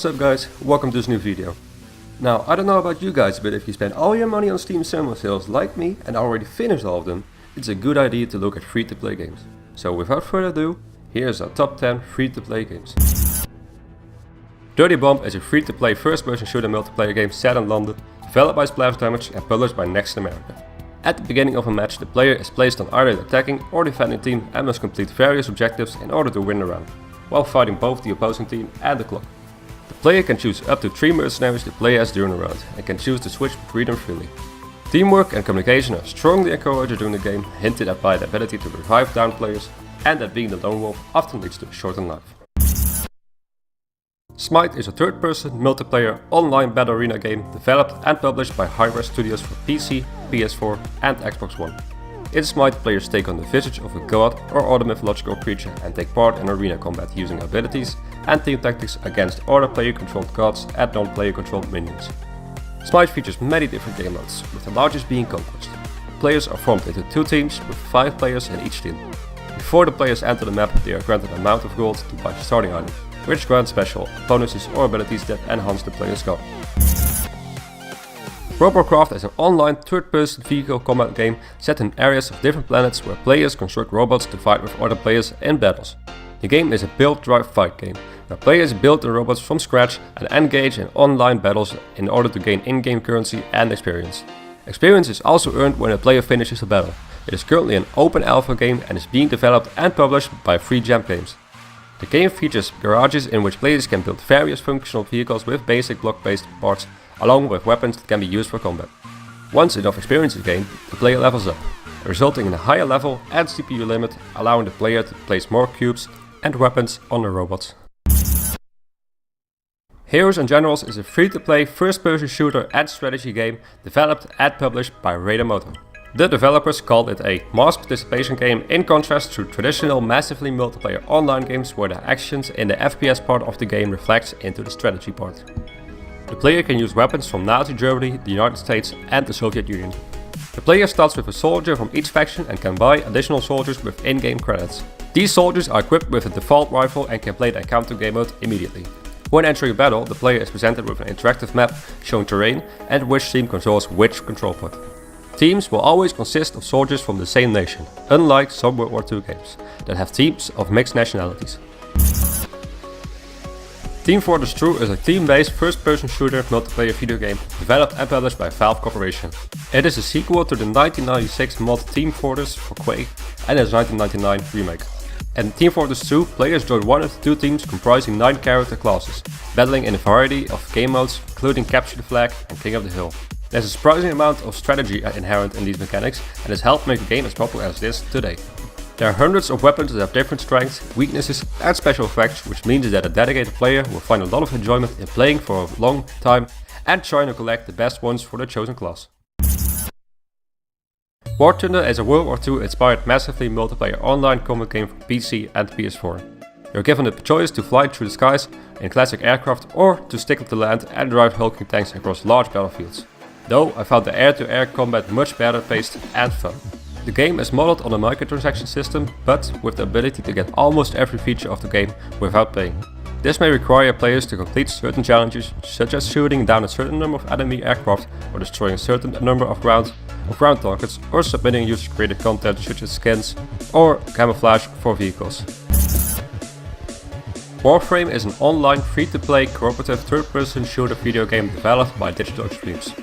What's up guys, welcome to this new video. Now I don't know about you guys, but if you spend all your money on Steam summer sales like me and already finished all of them, it's a good idea to look at free-to-play games. So without further ado, here's our top 10 free-to-play games. Dirty Bomb is a free-to-play first-person shooter multiplayer game set in London, developed by Splash Damage and published by Next America. At the beginning of a match, the player is placed on either the attacking or defending team and must complete various objectives in order to win the round, while fighting both the opposing team and the clock. The player can choose up to 3 mercenaries to play as during the round and can choose to switch between them freely. Teamwork and communication are strongly encouraged during the game, hinted at by the ability to revive downed players and that being the lone wolf often leads to a shortened life. Smite is a third-person multiplayer online battle arena game developed and published by Hardware Studios for PC, PS4 and Xbox One. In Smite, players take on the visage of a god or other mythological creature and take part in arena combat using abilities and team tactics against other player-controlled gods and non-player-controlled minions. Smite features many different game modes, with the largest being Conquest. Players are formed into 2 teams with 5 players in each team. Before the players enter the map, they are granted an amount of gold to buy starting items, which grant special bonuses or abilities that enhance the player's god. Robocraft is an online third-person vehicle combat game set in areas of different planets where players construct robots to fight with other players in battles. The game is a build-drive-fight game, where players build the robots from scratch and engage in online battles in order to gain in-game currency and experience. Experience is also earned when a player finishes a battle. It is currently an open alpha game and is being developed and published by Free Jam Games. The game features garages in which players can build various functional vehicles with basic block-based parts, along with weapons that can be used for combat. Once enough experience is gained, the player levels up, resulting in a higher level and CPU limit, allowing the player to place more cubes and weapons on the robots. Heroes and Generals is a free-to-play first-person shooter and strategy game developed and published by Radamoto. The developers called it a mass participation game in contrast to traditional massively multiplayer online games where the actions in the FPS part of the game reflects into the strategy part. The player can use weapons from Nazi Germany, the United States and the Soviet Union. The player starts with a soldier from each faction and can buy additional soldiers with in-game credits. These soldiers are equipped with a default rifle and can play the encounter game mode immediately. When entering a battle, the player is presented with an interactive map showing terrain and which team controls which control point. Teams will always consist of soldiers from the same nation, unlike some World War II games that have teams of mixed nationalities. Team Fortress 2 is a team-based first-person shooter multiplayer video game developed and published by Valve Corporation. It is a sequel to the 1996 mod Team Fortress for Quake and its 1999 remake. In Team Fortress 2, players join one of the 2 teams comprising 9 character classes, battling in a variety of game modes including Capture the Flag and King of the Hill. There's a surprising amount of strategy inherent in these mechanics and has helped make the game as popular as it is today. There are hundreds of weapons that have different strengths, weaknesses and special effects, which means that a dedicated player will find a lot of enjoyment in playing for a long time and trying to collect the best ones for their chosen class. War Thunder is a World War II inspired massively multiplayer online combat game for PC and PS4. You're given the choice to fly through the skies in classic aircraft or to stick to the land and drive hulking tanks across large battlefields. Though I found the air-to-air combat much better paced and fun. The game is modeled on a microtransaction system, but with the ability to get almost every feature of the game without paying. This may require players to complete certain challenges, such as shooting down a certain number of enemy aircraft or destroying a certain number of ground targets, or submitting user-created content such as skins or camouflage for vehicles. Warframe is an online free-to-play cooperative third-person shooter video game developed by Digital Extremes.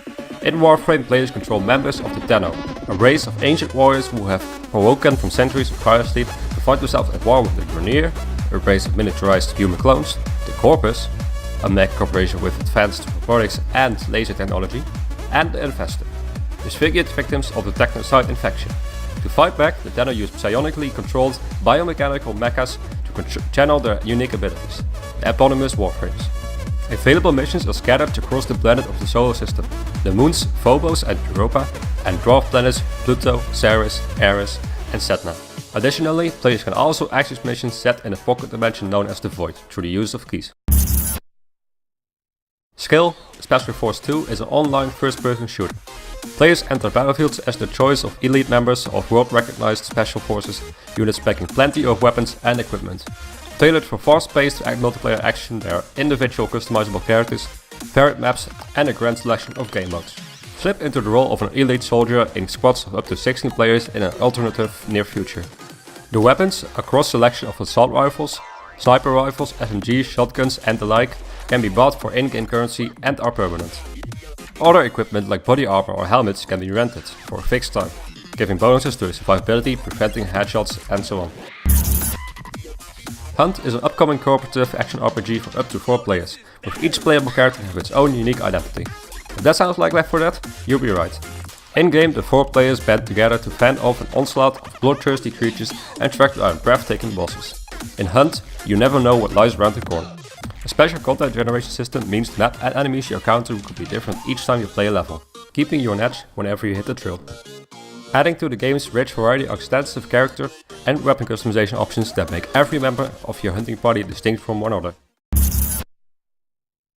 In Warframe, players control members of the Tenno, a race of ancient warriors who have awoken from centuries of prior sleep to fight themselves at war with the Grineer, a race of miniaturized human clones, the Corpus, a mech corporation with advanced robotics and laser technology, and the Infestor, disfigured victims of the Technocide infection. To fight back, the Tenno use psionically controlled biomechanical mechas to channel their unique abilities, the eponymous Warframes. Available missions are scattered across the planet of the solar system, the moons Phobos and Europa, and dwarf planets Pluto, Ceres, Eris, and Sedna. Additionally, players can also access missions set in a pocket dimension known as the Void through the use of keys. Skill Special Force 2 is an online first-person shooter. Players enter battlefields as the choice of elite members of world-recognized special forces, units packing plenty of weapons and equipment. Tailored for fast-paced multiplayer action, there are individual customizable characters, varied maps and a grand selection of game modes. Slip into the role of an elite soldier in squads of up to 16 players in an alternative near future. The weapons, a cross-selection of assault rifles, sniper rifles, SMGs, shotguns and the like, can be bought for in-game currency and are permanent. Other equipment like body armor or helmets can be rented for a fixed time, giving bonuses to survivability, preventing headshots and so on. Hunt is an upcoming cooperative action RPG for up to 4 players, with each playable character having its own unique identity. If that sounds like Left 4 Dead, you'll be right. In-game, the 4 players band together to fend off an onslaught of bloodthirsty creatures and track down breathtaking bosses. In Hunt, you never know what lies around the corner. A special content generation system means the map and enemies you encounter could be different each time you play a level, keeping you on edge whenever you hit the trail. Adding to the game's rich variety are extensive character and weapon customization options that make every member of your hunting party distinct from one another.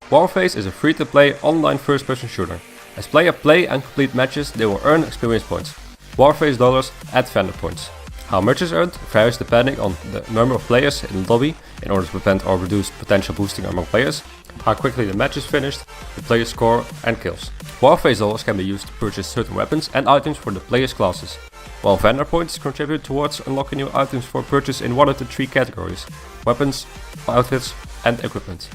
Warface is a free-to-play online first-person shooter. As players play and complete matches, they will earn experience points. Warface dollars add vendor points. How much is earned varies depending on the number of players in the lobby in order to prevent or reduce potential boosting among players, how quickly the match is finished, the player's score and kills. Warface dollars can be used to purchase certain weapons and items for the player's classes, while vendor points contribute towards unlocking new items for purchase in one of the 3 categories: weapons, outfits and equipment.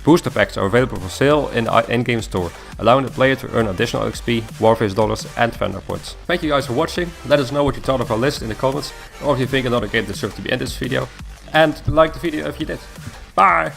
Booster packs are available for sale in the in-game store, allowing the player to earn additional XP, Warface dollars and vendor points. Thank you guys for watching. Let us know what you thought of our list in the comments, or if you think another game deserves to be in this video. And like the video if you did. Bye!